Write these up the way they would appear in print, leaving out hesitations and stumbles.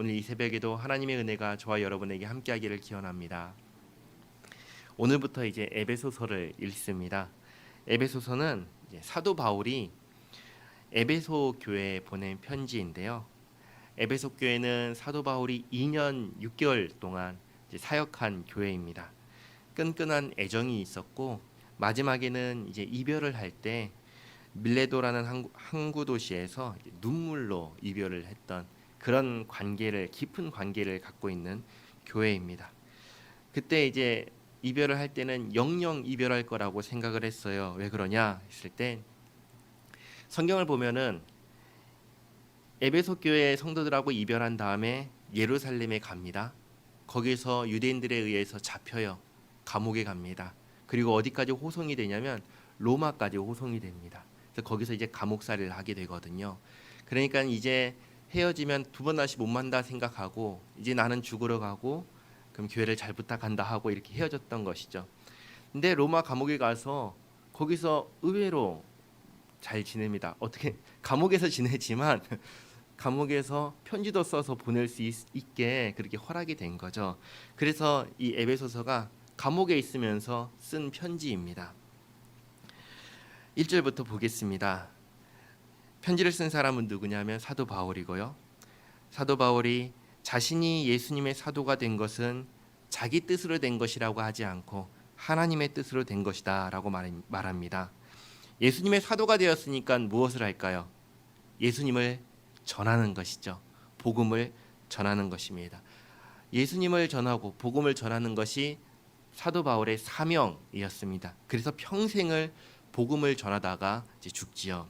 오늘 이 새벽에도 하나님의 은혜가 저와 여러분에게 함께하기를 기원합니다. 오늘부터 이제 에베소서를 읽습니다. 에베소서는 이제 사도 바울이 에베소 교회에 보낸 편지인데요. 에베소 교회는 사도 바울이 2년 6개월 동안 이제 사역한 교회입니다. 끈끈한 애정이 있었고 마지막에는 이제 이별을 할 때 밀레도라는 항구 도시에서 눈물로 이별을 했던 그런 깊은 관계를 갖고 있는 교회입니다. 그때 이제 이별을 할 때는 영영 이별할 거라고 생각을 했어요. 왜 그러냐 했을 때 성경을 보면은 에베소 교회 성도들하고 이별한 다음에 예루살렘에 갑니다. 거기서 유대인들에 의해서 잡혀요. 감옥에 갑니다. 그리고 어디까지 호송이 되냐면 로마까지 호송이 됩니다. 그래서 거기서 이제 감옥살이를 하게 되거든요. 그러니까 이제 헤어지면 두 번 다시 못 만나 생각하고 이제 나는 죽으러 가고 그럼 교회를 잘 부탁한다 하고 이렇게 헤어졌던 것이죠. 근데 로마 감옥에 가서 거기서 의외로 잘 지냅니다. 어떻게 감옥에서 지내지만 감옥에서 편지도 써서 보낼 수 있게 그렇게 허락이 된 거죠. 그래서 이 에베소서가 감옥에 있으면서 쓴 편지입니다. 1절부터 보겠습니다. 편지를 쓴 사람은 누구냐면 사도 바울이고요. 사도 바울이 자신이 예수님의 사도가 된 것은 자기 뜻으로 된 것이라고 하지 않고 하나님의 뜻으로 된 것이다 라고 말합니다. 예수님의 사도가 되었으니까 무엇을 할까요? 예수님을 전하는 것이죠. 복음을 전하는 것입니다. 예수님을 전하고 복음을 전하는 것이 사도 바울의 사명이었습니다. 그래서 평생을 복음을 전하다가 이제 죽지요.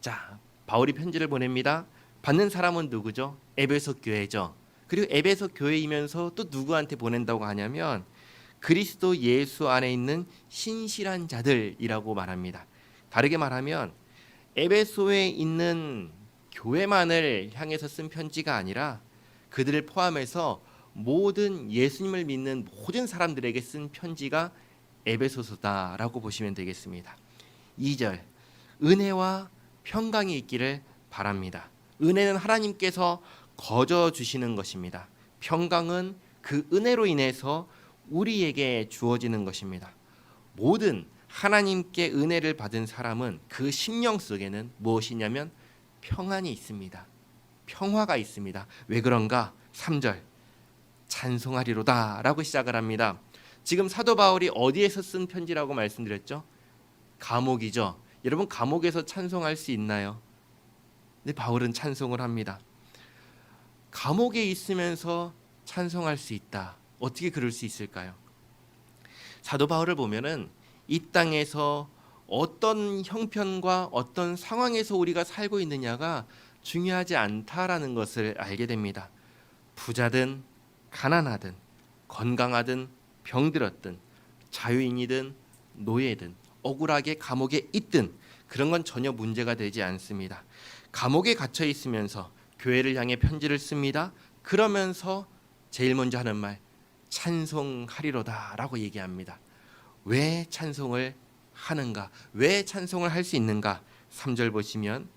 자, 바울이 편지를 보냅니다. 받는 사람은 누구죠? 에베소 교회죠. 그리고 에베소 교회이면서 또 누구한테 보낸다고 하냐면 그리스도 예수 안에 있는 신실한 자들이라고 말합니다. 다르게 말하면 에베소에 있는 교회만을 향해서 쓴 편지가 아니라 그들을 포함해서 모든 예수님을 믿는 모든 사람들에게 쓴 편지가 에베소서다라고 보시면 되겠습니다. 2절 은혜와 평강이 있기를 바랍니다. 은혜는 하나님께서 거저 주시는 것입니다. 평강은 그 은혜로 인해서 우리에게 주어지는 것입니다. 모든 하나님께 은혜를 받은 사람은 그 심령 속에는 무엇이냐면 평안이 있습니다. 평화가 있습니다. 왜 그런가? 3절 찬송하리로다 라고 시작을 합니다. 지금 사도 바울이 어디에서 쓴 편지라고 말씀드렸죠? 감옥이죠. 여러분 감옥에서 찬송할 수 있나요? 근데 바울은 찬송을 합니다. 감옥에 있으면서 찬송할 수 있다. 어떻게 그럴 수 있을까요? 사도 바울을 보면은 이 땅에서 어떤 형편과 어떤 상황에서 우리가 살고 있느냐가 중요하지 않다라는 것을 알게 됩니다. 부자든 가난하든 건강하든 병들었든 자유인이든 노예든 억울하게 감옥에 있든 그런 건 전혀 문제가 되지 않습니다. 감옥에 갇혀 있으면서 교회를 향해 편지를 씁니다. 그러면서 제일 먼저 하는 말 찬송하리로다라고 얘기합니다. 왜 찬송을 하는가? 왜 찬송을 할 수 있는가? 3절 보시면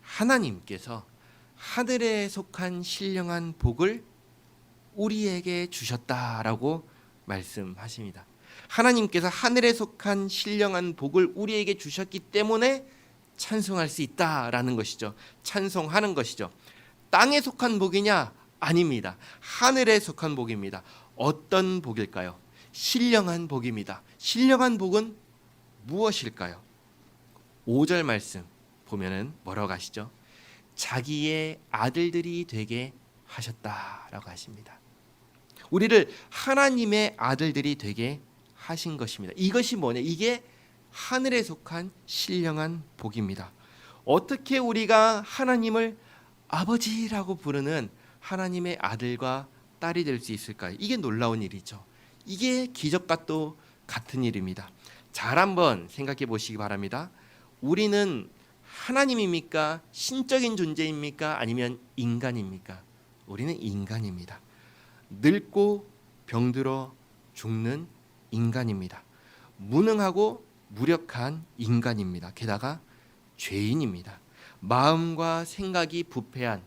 하나님께서 하늘에 속한 신령한 복을 우리에게 주셨다라고 말씀하십니다. 하나님께서 하늘에 속한 신령한 복을 우리에게 주셨기 때문에 찬송할 수 있다라는 것이죠. 찬송하는 것이죠. 땅에 속한 복이냐? 아닙니다. 하늘에 속한 복입니다. 어떤 복일까요? 신령한 복입니다. 신령한 복은 무엇일까요? 5절 말씀 보면은 뭐라고 하시죠? 자기의 아들들이 되게 하셨다라고 하십니다. 우리를 하나님의 아들들이 되게 하신 것입니다. 이것이 뭐냐? 이게 하늘에 속한 신령한 복입니다. 어떻게 우리가 하나님을 아버지라고 부르는 하나님의 아들과 딸이 될 수 있을까요? 이게 놀라운 일이죠. 이게 기적과 또 같은 일입니다. 잘 한번 생각해 보시기 바랍니다. 우리는 하나님입니까? 신적인 존재입니까? 아니면 인간입니까? 우리는 인간입니다. 늙고 병들어 죽는 인간입니다. 무능하고 무력한 인간입니다. 게다가 죄인입니다. 마음과 생각이 부패한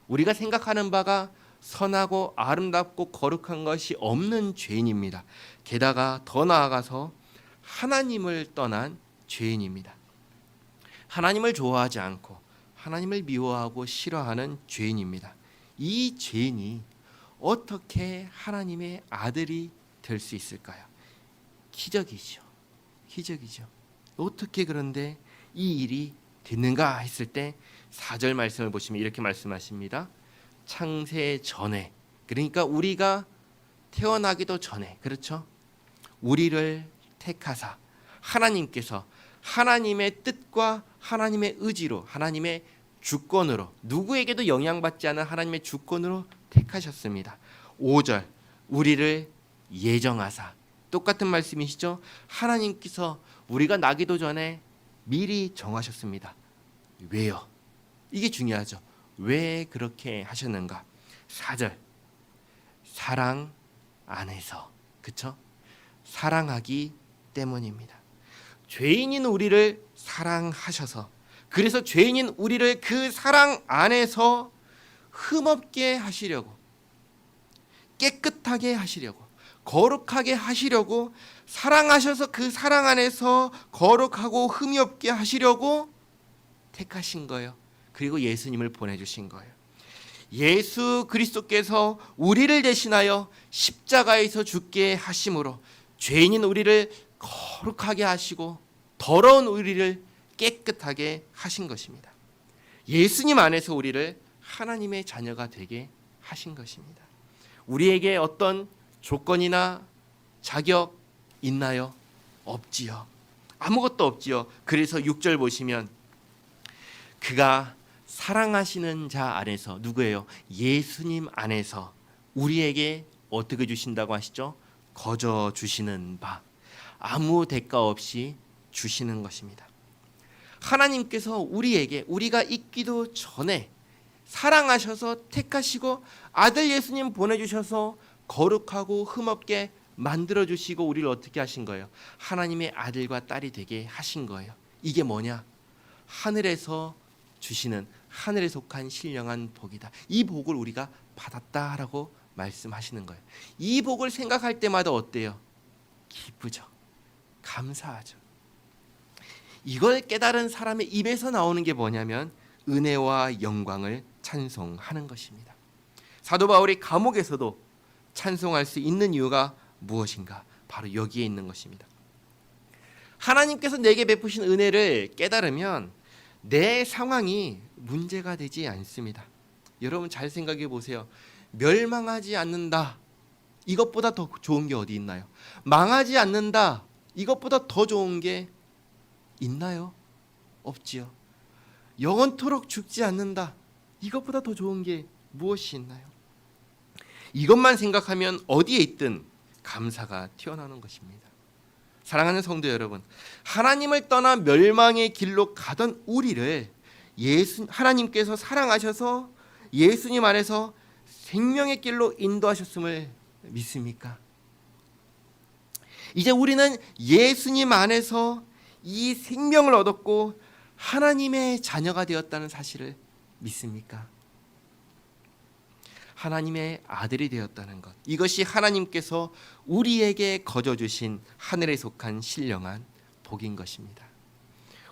우리가 생각하는 바가 선하고 아름답고 거룩한 것이 없는 죄인입니다. 게다가 더 나아가서 하나님을 떠난 죄인입니다. 하나님을 좋아하지 않고 하나님을 미워하고 싫어하는 죄인입니다. 이 죄인이 어떻게 하나님의 아들이 될 수 있을까요? 기적이죠. 기적이죠. 어떻게 그런데 이 일이 됐는가 했을 때 4절 말씀을 보시면 이렇게 말씀하십니다. 창세 전에, 그러니까 우리가 태어나기도 전에, 그렇죠? 우리를 택하사 하나님께서 하나님의 뜻과 하나님의 의지로, 하나님의 주권으로, 누구에게도 영향받지 않은 하나님의 주권으로 택하셨습니다. 5절, 우리를 예정하사, 똑같은 말씀이시죠? 하나님께서 우리가 나기도 전에 미리 정하셨습니다. 왜요? 이게 중요하죠. 왜 그렇게 하셨는가? 4절, 사랑 안에서, 그쵸? 사랑하기 때문입니다. 죄인인 우리를 사랑하셔서, 그래서 죄인인 우리를 그 사랑 안에서 흠없게 하시려고, 깨끗하게 하시려고, 거룩하게 하시려고, 사랑하셔서 그 사랑 안에서 거룩하고 흠이 없게 하시려고 택하신 거예요. 그리고 예수님을 보내주신 거예요. 예수 그리스도께서 우리를 대신하여 십자가에서 죽게 하심으로 죄인인 우리를 거룩하게 하시고 더러운 우리를 깨끗하게 하신 것입니다. 예수님 안에서 우리를 하나님의 자녀가 되게 하신 것입니다. 우리에게 어떤 조건이나 자격 있나요? 없지요. 아무것도 없지요. 그래서 6절 보시면 그가 사랑하시는 자 안에서, 누구예요? 예수님 안에서 우리에게 어떻게 주신다고 하시죠? 거저 주시는 바, 아무 대가 없이 주시는 것입니다. 하나님께서 우리에게, 우리가 있기도 전에 사랑하셔서 택하시고 아들 예수님 보내주셔서 거룩하고 흠없게 만들어주시고 우리를 어떻게 하신 거예요? 하나님의 아들과 딸이 되게 하신 거예요. 이게 뭐냐? 하늘에서 주시는, 하늘에 속한 신령한 복이다. 이 복을 우리가 받았다라고 말씀하시는 거예요. 이 복을 생각할 때마다 어때요? 기쁘죠. 감사하죠. 이걸 깨달은 사람의 입에서 나오는 게 뭐냐면 은혜와 영광을 찬송하는 것입니다. 사도 바울이 감옥에서도 찬송할 수 있는 이유가 무엇인가? 바로 여기에 있는 것입니다. 하나님께서 내게 베푸신 은혜를 깨달으면 내 상황이 문제가 되지 않습니다. 여러분 잘 생각해 보세요. 멸망하지 않는다, 이것보다 더 좋은 게 어디 있나요? 망하지 않는다, 이것보다 더 좋은 게 있나요? 없지요. 영원토록 죽지 않는다, 이것보다 더 좋은 게 무엇이 있나요? 이것만 생각하면 어디에 있든 감사가 튀어나오는 것입니다. 사랑하는 성도 여러분, 하나님을 떠나 멸망의 길로 가던 우리를 하나님께서 사랑하셔서 예수님 안에서 생명의 길로 인도하셨음을 믿습니까? 이제 우리는 예수님 안에서 이 생명을 얻었고 하나님의 자녀가 되었다는 사실을 믿습니까? 하나님의 아들이 되었다는 것, 이것이 하나님께서 우리에게 거저 주신 하늘에 속한 신령한 복인 것입니다.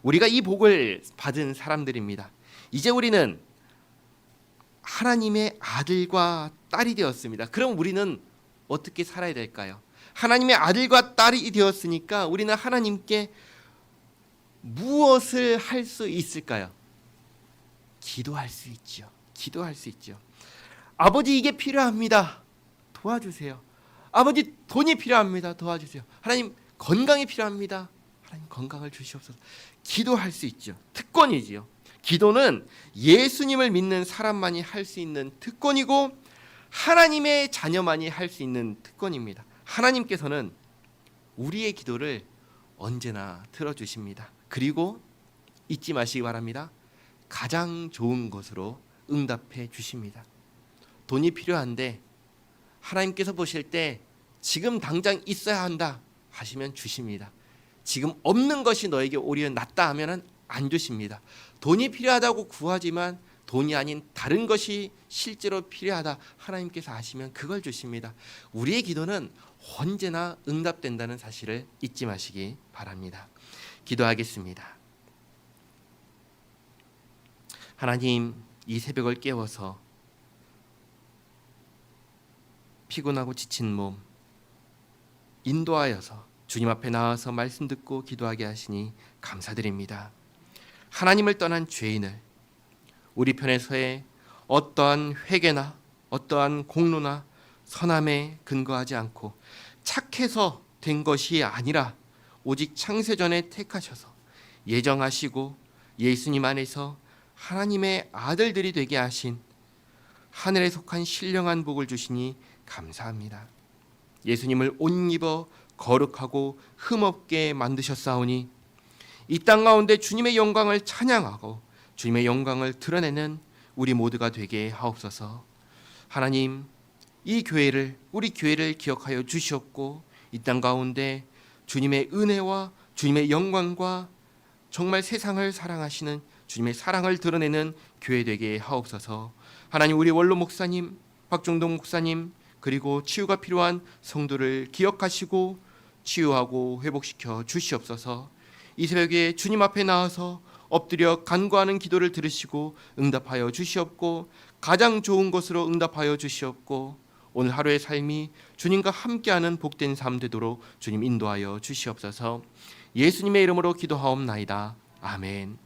우리가 이 복을 받은 사람들입니다. 이제 우리는 하나님의 아들과 딸이 되었습니다. 그럼 우리는 어떻게 살아야 될까요? 하나님의 아들과 딸이 되었으니까 우리는 하나님께 무엇을 할 수 있을까요? 기도할 수 있죠. 기도할 수 있죠. 아버지, 이게 필요합니다. 도와주세요. 아버지, 돈이 필요합니다. 도와주세요. 하나님, 건강이 필요합니다. 하나님, 건강을 주시옵소서. 기도할 수 있죠. 특권이지요. 기도는 예수님을 믿는 사람만이 할 수 있는 특권이고 하나님의 자녀만이 할 수 있는 특권입니다. 하나님께서는 우리의 기도를 언제나 들어주십니다. 그리고 잊지 마시기 바랍니다. 가장 좋은 것으로 응답해 주십니다. 돈이 필요한데 하나님께서 보실 때 지금 당장 있어야 한다 하시면 주십니다. 지금 없는 것이 너에게 오히려 낫다 하면 안 주십니다. 돈이 필요하다고 구하지만 돈이 아닌 다른 것이 실제로 필요하다 하나님께서 아시면 그걸 주십니다. 우리의 기도는 언제나 응답된다는 사실을 잊지 마시기 바랍니다. 기도하겠습니다. 하나님, 이 새벽을 깨워서 피곤하고 지친 몸 인도하여서 주님 앞에 나와서 말씀 듣고 기도하게 하시니 감사드립니다. 하나님을 떠난 죄인을 우리 편에서의 어떠한 회개나 어떠한 공로나 선함에 근거하지 않고 착해서 된 것이 아니라 오직 창세전에 택하셔서 예정하시고 예수님 안에서 하나님의 아들들이 되게 하신 하늘에 속한 신령한 복을 주시니 감사합니다. 예수님을 옷 입어 거룩하고 흠없게 만드셨사오니 이 땅 가운데 주님의 영광을 찬양하고 주님의 영광을 드러내는 우리 모두가 되게 하옵소서. 하나님, 이 교회를 우리 교회를 기억하여 주시옵고 이 땅 가운데 주님의 은혜와 주님의 영광과 정말 세상을 사랑하시는 주님의 사랑을 드러내는 교회 되게 하옵소서. 하나님, 우리 원로 목사님, 박종동 목사님, 그리고 치유가 필요한 성도를 기억하시고 치유하고 회복시켜 주시옵소서. 이 새벽에 주님 앞에 나와서 엎드려 간구하는 기도를 들으시고 응답하여 주시옵고 가장 좋은 것으로 응답하여 주시옵고 오늘 하루의 삶이 주님과 함께하는 복된 삶 되도록 주님 인도하여 주시옵소서. 예수님의 이름으로 기도하옵나이다. 아멘.